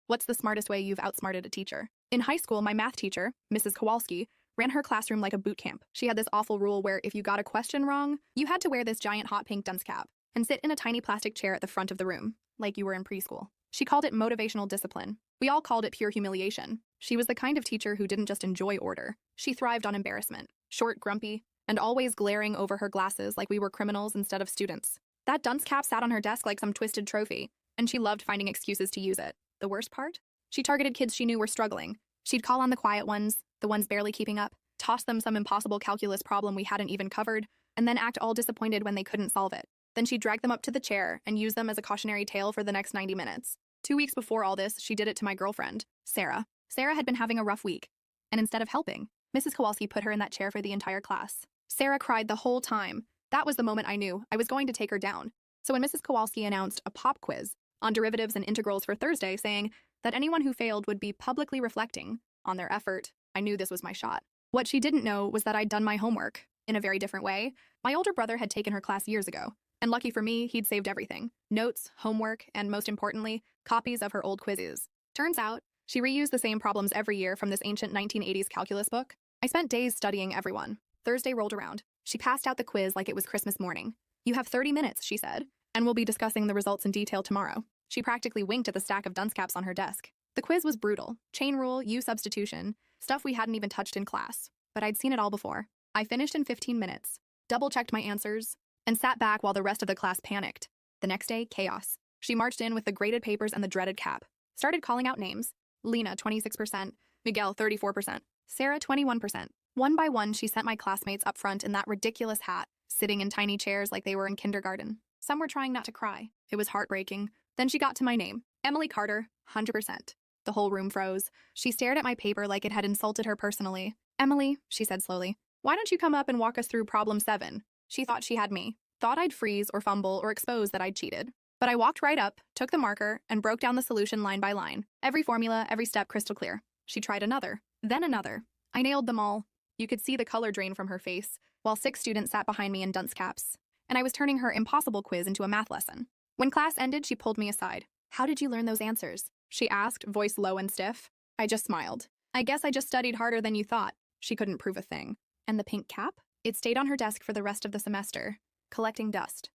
What's the smartest way you've outsmarted a teacher? In high school, my math teacher, Mrs. Kowalski, ran her classroom like a boot camp. She had this awful rule where if you got a question wrong, you had to wear this giant hot pink dunce cap and sit in a tiny plastic chair at the front of the room, like you were in preschool. She called it motivational discipline. We all called it pure humiliation. She was the kind of teacher who didn't just enjoy order. She thrived on embarrassment, short, grumpy, and always glaring over her glasses like we were criminals instead of students. That dunce cap sat on her desk like some twisted trophy, and she loved finding excuses to use it. The worst part? She targeted kids she knew were struggling. She'd call on the quiet ones, the ones barely keeping up, toss them some impossible calculus problem we hadn't even covered, and then act all disappointed when they couldn't solve it. Then she'd drag them up to the chair and use them as a cautionary tale for the next 90 minutes. 2 weeks before all this, she did it to my girlfriend, Sarah. Sarah had been having a rough week, and instead of helping, Mrs. Kowalski put her in that chair for the entire class. Sarah cried the whole time. That was the moment I knew I was going to take her down. So when Mrs. Kowalski announced a pop quiz on derivatives and integrals for Thursday, saying that anyone who failed would be publicly reflecting on their effort, I knew this was my shot. What she didn't know was that I'd done my homework in a very different way. My older brother had taken her class years ago, and lucky for me, he'd saved everything. Notes, homework, and most importantly, copies of her old quizzes. Turns out, she reused the same problems every year from this ancient 1980s calculus book. I spent days studying everyone. Thursday rolled around. She passed out the quiz like it was Christmas morning. "You have 30 minutes, she said, and we'll be discussing the results in detail tomorrow." She practically winked at the stack of dunce caps on her desk. The quiz was brutal. Chain rule, U substitution, stuff we hadn't even touched in class. But I'd seen it all before. I finished in 15 minutes, double-checked my answers, and sat back while the rest of the class panicked. The next day, chaos. She marched in with the graded papers and the dreaded cap. Started calling out names. Lena, 26%. Miguel, 34%. Sarah, 21%. One by one, she sent my classmates up front in that ridiculous hat, sitting in tiny chairs like they were in kindergarten. Some were trying not to cry. It was heartbreaking. Then she got to my name. Emily Carter, 100%. The whole room froze. She stared at my paper like it had insulted her personally. "Emily," she said slowly, "why don't you come up and walk us through problem 7? She thought she had me. Thought I'd freeze or fumble or expose that I'd cheated. But I walked right up, took the marker, and broke down the solution line by line. Every formula, every step crystal clear. She tried another, then another. I nailed them all. You could see the color drain from her face, while 6 students sat behind me in dunce caps. And I was turning her impossible quiz into a math lesson. When class ended, she pulled me aside. "How did you learn those answers?" she asked, voice low and stiff. I just smiled. "I guess I just studied harder than you thought." She couldn't prove a thing. And the pink cap? It stayed on her desk for the rest of the semester, collecting dust.